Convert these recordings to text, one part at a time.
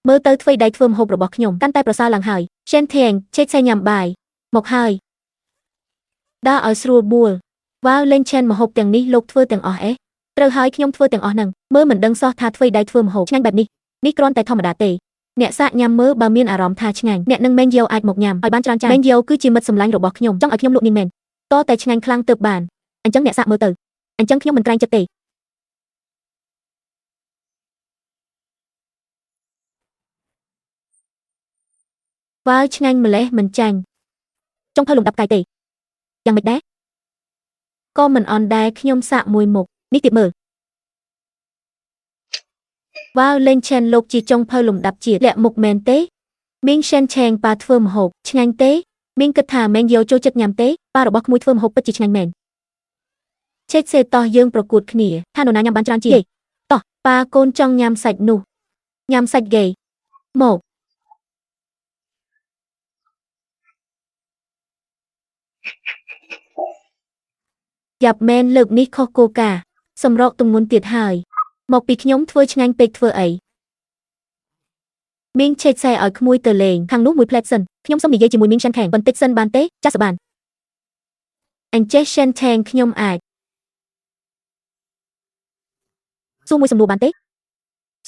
មើលទៅធ្វើដៃធ្វើម្ហូបរបស់ខ្ញុំកាន់តែប្រសើរឡើងហើយ Shen Tiang ឆេកឆេញ៉ាំបាយមកហើយដើរឲ្យស្រួលបួលវ៉ាវលេង Chen ម្ហូបទាំងនេះលោកធ្វើទាំងអស់ត្រូវហើយខ្ញុំធ្វើទាំងអស់ហ្នឹងមើលមិនដឹងសោះថាធ្វើដៃធ្វើម្ហូបឆ្ងាញ់បែបនេះគ្រាន់តែធម្មតាទេអ្នកសាកញ៉ាំមើលបើមានអារម្មណ៍ថាឆ្ងាញ់អ្នកនឹងមែងយោអាចមកញ៉ាំឲ្យបានច្រើនចានមែងយោគឺជាមិត្តសម្លាញ់របស់ខ្ញុំចង់ឲ្យខ្ញុំលក់នាងមែនតតែឆ្ងាញ់ខ្លាំងទើបបានអញ្ចឹងអ្នកសាកមើលទៅអញ្ចឹងខ្ញុំមិនក្រែងចិត្តទេវ៉ាវឆ្ងាញ់ម្លេះមិនចាញ់ចង់ធ្វើលំដាប់កាយទេយ៉ាងម៉េចដែរក៏មិនអន់ដែរខ្ញុំសាកមួយមុខនេះទៀតមើលវ៉ាវលេង Chen លោកជាចុងភៅលំដាប់ជាតិលាក់មុខមែនទេមីង Shen Cheng ប៉ាធ្វើម្ហូបឆ្ងាញ់ទេមីងគិតថាមែងយោចូលចិត្តញ៉ាំទេប៉ារបស់ក្មួយធ្វើម្ហូបពិតជាឆ្ងាញ់មែនឆេកសេតោះយើងប្រកួតគ្នាថានរណាញ៉ាំបានច្រើនជាងតោះប៉ាកូនចង់ញ៉ាំសាច់នោះញ៉ាំសាច់ហ្គេមកយ៉ាប់មែនលើកនេះខុសគោលការណ៍សម្រកទម្ងន់ទៀតហើយមកពីខ្ញុំធ្វើឆ្ងាញ់ពេកធ្វើអីមីងឆេកសែឲ្យក្មួយទៅលេងខាងនោះមួយផ្លែតសិនខ្ញុំសុំនិយាយជាមួយមីង Shen Cheng បន្តិចសិនបានទេចាស់សបានអញ្ចេះ Shen Cheng ខ្ញុំអាចសួរមួយសំណួរបានទេ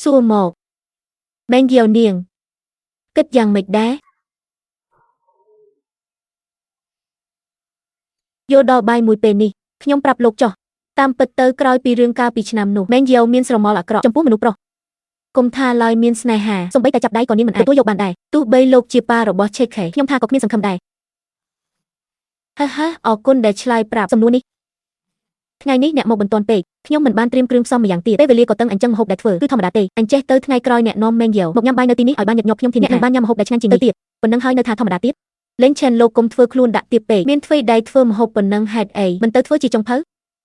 សួរមកមែងយោនាងគិតយ៉ាងម៉េចដែរយកដល់បាយមួយពេលនេះខ្ញុំប្រាប់លោកចោះតាមពិតទៅក្រោយពីរឿងកាលពីឆ្នាំនោះមែងយោមានស្រមោលអាក្រក់ចំពោះមនុស្សប្រុសគុំថាឡើយមានស្នេហាសូម្បីតែចាប់ដៃក៏នាងមិនអាចទទួលយកបានដែរទោះបីលោកជាប៉ារបស់ឆេកខេខ្ញុំថាក៏គ្មានសង្ឃឹមដែរអរគុណដែលឆ្លើយប្រាប់សំណួរនេះថ្ងៃនេះអ្នកមកបន្ទាន់ពេកខ្ញុំមិនបានត្រៀមគ្រឿងផ្សំម្យ៉ាងទៀតពេលវេលាក៏តឹងអញ្ចឹងម្ហូបដែលធ្វើគឺធម្មតាទេអញ្ចេះទៅថ្ងៃក្រោយអ្នកនាំមែងយោមកញ៉ាំបាយនៅទីនេះឲ្យបានញឹកញាប់ខ្ញុំធានានឹងបានញ៉ាំម្ហូបដែលឆ្ងាញ់ជាងនេះទៀតប៉ុណ្ណឹងហើយនៅថាធម្មតាទៀតលេង Chen លោកគុំធ្វើខ្លួនដាក់ទៀតពេកមានធ្វើដៃធ្វើម្ហូបប៉ុណ្ណឹងហេតុអីមិនទៅធ្វើជាចុងភៅ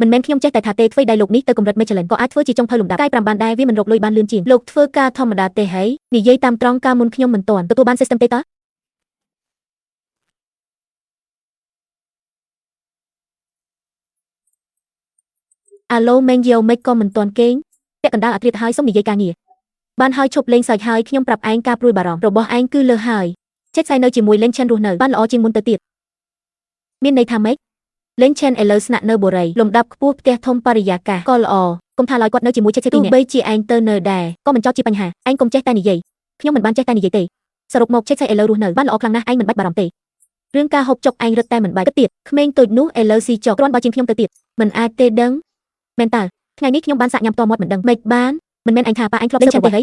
មិនមែនខ្ញុំចេះតែថាទេធ្វើដៃលោកនេះទៅកម្រិត Michelin ក៏អាចធ្វើជាចុងភៅលំដាប់កាយ5បានដែរវាមិនរកលុយបានលឿនជាងលោកធ្វើការធម្មតាទេហើយនិយាយតាមត្រង់ការមុនខ្ញុំមិនទាន់ទទួលបាន system ទេតើអាឡូមែងយោមិនក៏មិនទាន់គេងពាក់កណ្ដាលអាត្រៀតហើយសុំនិយាយការងារបានហើយឈប់លេងសើចហើយខ្ញុំប្រាប់ឯងការព្រួយបារម្ភរបស់ឯងគឺលើហើយឆេកសៃនៅជាមួយលេង Chen រស់នៅបានល្អជាងមុនទៅទៀតមានន័យថាម៉េចលេង Chen ឥឡូវស្នាក់នៅបូរីលំដាប់ខ្ពស់ផ្ទះធំបរិយាកាសក៏ល្អកុំថាឡើយគាត់នៅជាមួយឆេកសៃទីនេះទោះបីជាឯងទៅនៅដែរក៏មិនចោទជាបញ្ហាឯងកុំចេះតែនិយាយខ្ញុំមិនបានចេះតែនិយាយទេសរុបមកឆេកសៃឥឡូវរស់នៅបានល្អខ្លាំងណាស់ឯងមិនបាច់បារម្ភទេរឿងការហូបចុកឯងរឹតតែមិនបាច់គិតទៀតក្មេងតូចនោះឥឡូវស៊ីចុកគ្រាន់បើជាងខ្ញុំទៅទៀតមិនអាចទេដឹងមែនតើថ្ងៃនេះខ្ញុំបានសាកញ៉ាំតមាត់មិនដឹងម៉េចបានមិនមែនអញថាប៉ាអញធ្លាប់លេង Chen ទេហី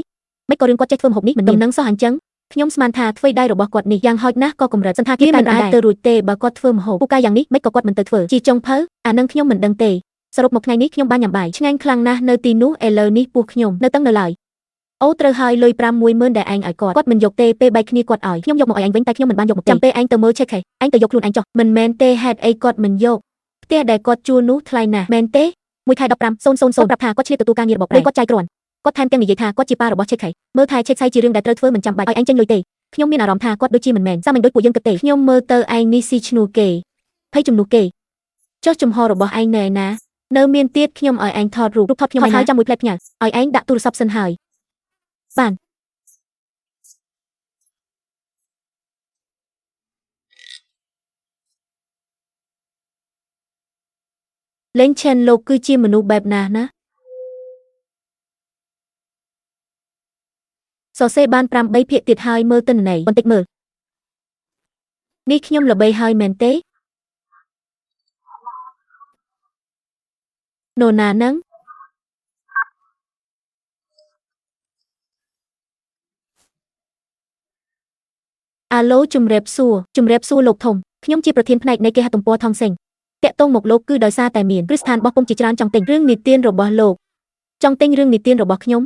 មិនក៏រឿងគាត់ចេះធ្វើម្ហូបនេះមិនដំណឹងសោះអញ្ចឹងខ្ញុំស្មានថាធ្វើដៃរបស់គាត់នេះយ៉ាងហោចណាស់ក៏កម្រិតសន្តាគារមិនអាចទៅរួចទេបើគាត់ធ្វើម្ហូបពូកាយ៉ាងនេះមិនក៏គាត់មិនទៅធ្វើជាចុងភៅអានឹងខ្ញុំមិនដឹងទេសរុបមកថ្ងៃនេះខ្ញុំបានញ៉ាំបាយឆ្ងាញ់ខ្លាំងណាស់នៅទីនោះឥឡូវនេះពោះខ្ញុំនៅតឹងនៅឡើយអូត្រូវហើយលុយ510,000ដែលឯងឲ្យគាត់មិនយកទេពេលបែកគ្នាគាត់ឲ្យខ្ញុំយកមកឲ្យឯងវិញតែខ្ញុំមិនបានយកមកចាំពេលឯងទៅមើលឆេកហេឯងទៅយកខ្លួនឯងចុះមិនមែនទេហេតុអីគាត់មិនយកផ្ទះដែលគាត់ជួលនោះថ្លៃណាស់មែនទេមួយខែ15,000ប្រាប់ថាគាត់ឆ្លៀតទទួលការងាររបស់ប្រែគាត់ចាយគ្រាន់គាត់ថែមទាំងនិយាយថាគាត់ជាប៉ារបស់ឆេកខេមើលថែឆេកសៃជារឿងដែលត្រូវធ្វើមិនចាំបាច់ឲ្យឯងចេញលុយទេខ្ញុំមានអារម្មណ៍ថាគាត់ដូចជាមិនមែនសាមញ្ញដូចពួកយើងគិតទេខ្ញុំមើលទៅឯងនេះស៊ីឈ្នួលគេភ័យជំនួសគេចុះចំហរបស់ឯងនៅឯណានៅមានទៀតខ្ញុំឲ្យឯងថតរូបថតខ្ញុំឲ្យចាំមួយផ្លែផ្ញើឲ្យឯងដាក់ទូរស័ព្ទសិនហើយបានលេង Chen លោកគឺជាមនុស្សបែបណាណាសរសេរបាន8ភាគទៀតហើយមើលទិន្នន័យបន្តិចមើលនេះខ្ញុំល្បីហើយមែនទេនរណានឹងអាឡូជំរាបសួរលោកធំខ្ញុំជាប្រធានផ្នែកនៃគេហទំព័រថងសេងតាក់ទងមកលោកគឺដោយសារតែមានគ្រឹះស្ថានបោះពុម្ពជាច្រើនចង់ទិញរឿងនីតិរបស់លោកចង់ទិញរឿងនីតិរបស់ខ្ញុំ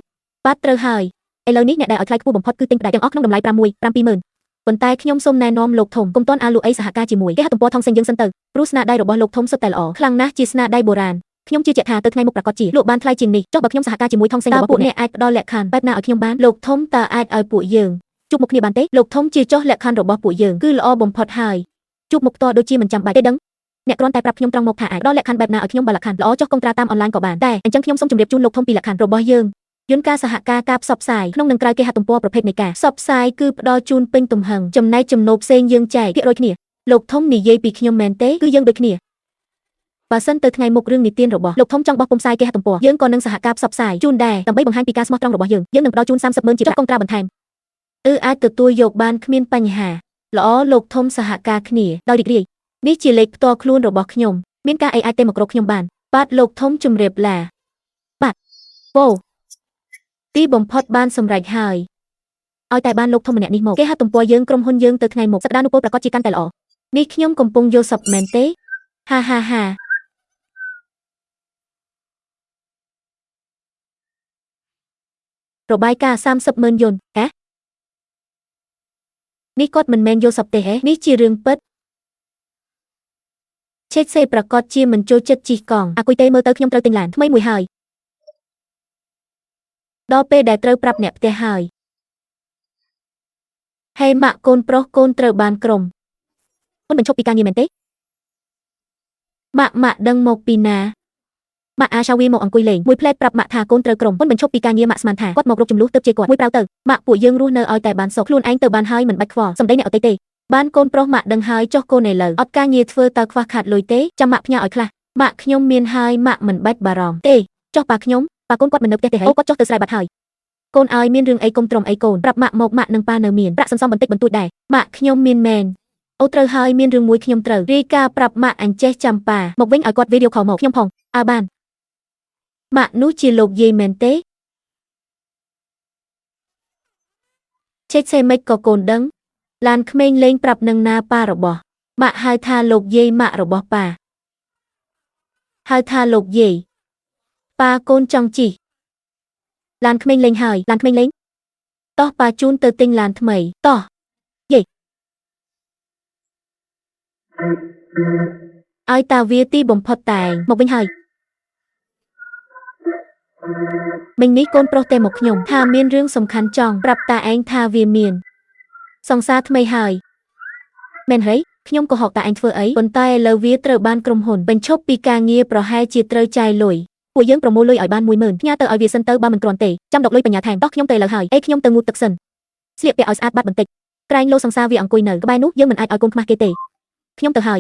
បាទត្រូវហើយឥឡូវនេះអ្នកដែលឲ្យថ្លៃខ្ពស់បំផុតគឺទិញផ្ដាច់ទាំងអស់ក្នុងតម្លៃ6,700,000ប៉ុន្តែខ្ញុំសូមណែនាំលោកធំកុំទាន់អាលូអីសហការជាមួយគេហទំព័រថងសេងយើងសិនទៅព្រោះស្នាដៃរបស់លោកធំសុទ្ធតែល្អខ្លាំងណាស់ជាស្នាដៃបុរាណខ្ញុំជឿជាក់ថាទៅថ្ងៃមុខប្រកាសជាលក់បានថ្លៃជាងនេះចុះបើខ្ញុំសហការជាមួយថងសេងរបស់ពួកអ្នកអាចផ្ដល់លក្ខខណ្ឌបែបណាឲ្យខ្ញុំបានលោកធំតើអាចឲ្យពួកយើងជួបមុខគ្នាបានទេលោកធំជាចុះលក្ខខណ្ឌរបស់ពួកយើងគឺល្អបំផុតហើយជួបមុខផ្ទាល់ដូចជាមិនចាំបាច់ទេដឹងអ្នកគ្រាន់តែប្រាប់ខ្ញុំត្រង់មកថាអាចផ្ដល់លក្ខខណ្ឌបែបណាឲ្យខ្ញុំបើលក្ខខណ្ឌល្អចុះកុងត្រាតាមអនឡាញក៏បានតែអញ្ចឹងខ្ញុំសូមជម្រាបជូនលោកធំពីលក្ខខណ្ឌរបស់យើង យន្តការសហការការផ្សព្វផ្សាយក្នុងនិងក្រៅគេហទំព័រប្រភេទនៃការផ្សព្វផ្សាយគឺផ្ដល់ជូនពេញទំហឹងចំណែកចំណូលផ្សេងយើងចែកភាគរយគ្នាលោកធំនិយាយពីខ្ញុំមែនទេគឺយើងដូចគ្នាបើសិនទៅថ្ងៃមុខរឿងនិទានរបស់លោកធំចង់បោះពុម្ពផ្សាយគេហទំព័រយើងក៏នឹងសហការផ្សព្វផ្សាយជូនដែរដើម្បីបង្ហាញពីការស្មោះត្រង់របស់យើងនឹងផ្ដល់ជូន30,000ជាប្រាក់កុងត្រាបន្ថែមអាចទទួលយកបានគ្មានបញ្ហាល្អលោកធំសហការគ្នាដោយរីករាយនេះជាលេខផ្ទាល់ខ្លួនរបស់ខ្ញុំមានការអីអាចទេមករកខ្ញុំបានបាទលោកធំជំរាបលាបាទអូទីបំផុតបានសម្រេចហើយឲ្យតែបានលោកធំម្នាក់នេះមកគេហទំព័រយើងក្រុមហ៊ុនយើងទៅថ្ងៃមុខសក្តានុពលប្រកាសជាកាន់តែល្អនេះខ្ញុំកំពុងយល់សប្តិមែនទេហាហារបាយការណ៍30,000 យន្តនេះគាត់មិនមែនយល់សប្តិទេហ៎នេះជារឿងពិតឆេកសេប្រកាសជាមិនចូលចិត្តជិះកង់អាគុយទេមើលទៅខ្ញុំត្រូវទិញឡានថ្មីមួយហើយដល់ពេលដែលត្រូវប្រាប់អ្នកផ្ទះហើយហេម៉ាក់កូនប្រុសកូនត្រូវបានក្រុមមិនបញ្ឈប់ពីការងារមែនទេម៉ាក់ដឹងមកពីណាម៉ាក់អាឆាវីមកអង្គុយលេងមួយផ្លែតប្រាប់ម៉ាក់ថាកូនត្រូវក្រុមមិនបញ្ឈប់ពីការងារម៉ាក់ស្មានថាគាត់មករកចំនួនទៅជាគាត់មួយប្រៅទៅម៉ាក់ពួកយើងរស់នៅឲ្យតែបានសុខខ្លួនឯងទៅបានហើយមិនបាច់ខ្វល់សម្ដីអ្នកអត់ទេបានកូនប្រុសម៉ាក់ដឹងហើយចុះកូនឥឡូវអត់ការងារធ្វើតើខ្វះខាតលុយទេចាំម៉ាក់ផ្ញើឲ្យខ្លះម៉ាក់ខ្ញុំមានហើយម៉ាក់មិនបាច់បារម្ភទេចុះប៉ាខ្ញុំប៉ាកូនគាត់មិននៅផ្ទះទេហ៎គាត់ចុះទៅស្រែបាត់ហើយកូនឲ្យមានរឿងអីកុំទ្រាំអីកូនប្រាប់ម៉ាក់មកម៉ាក់និងប៉ានៅមានប្រាក់សន្សំបន្តិចបន្តួចដែរម៉ាក់ខ្ញុំមានមែនអូត្រូវហើយមានរឿងមួយខ្ញុំត្រូវរាយការណ៍ប្រាប់ម៉ាក់អញ្ចេះចាំប៉ាមកវិញឲ្យគាត់វីដេអូខលមកខ្ញុំផងបានម៉ាក់នោះជាលោកយាយមែនទេឆេកសេមិនក៏កូនដឹងឡានក្មេងលេងប្រាប់នឹងណាប៉ារបស់ម៉ាក់ហៅថាលោកយាយម៉ាក់របស់ប៉ាហៅថាលោកយាយប៉ាកូនចង់ជិះឡានក្មេងលេងហើយឡានក្មេងលេងតោះប៉ាជូនទៅទិញឡានថ្មីតោះយាយឲ្យតាវាទីបំផុតតែងមកវិញហើយមិញនេះកូនប្រុសតែមកខ្ញុំថាមានរឿងសំខាន់ចង់ប្រាប់តាឯងថាវាមានសង្សារថ្មីហើយមែនហើយខ្ញុំក៏ហកតាឯងធ្វើអីប៉ុន្តែឥឡូវវាត្រូវបានក្រុមហ៊ុនបញ្ឈប់ពីការងារប្រហែលជាត្រូវចាយលុយពួកយើងប្រមូលលុយឲ្យបាន 10,000 ផ្ញើទៅឲ្យវាសិនទៅបើមិនគ្រាន់ទេចាំដកលុយបញ្ញាថែមតោះខ្ញុំទៅឥឡូវហើយខ្ញុំទៅងូតទឹកសិនស្លៀកពាក់ឲ្យស្អាតបាត់បន្តិចក្រែងលោសង្សារវាអង្គុយនៅក្បែរនោះយើងមិនអាចឲ្យកូនខ្មាស់គេទេខ្ញុំទៅហើយ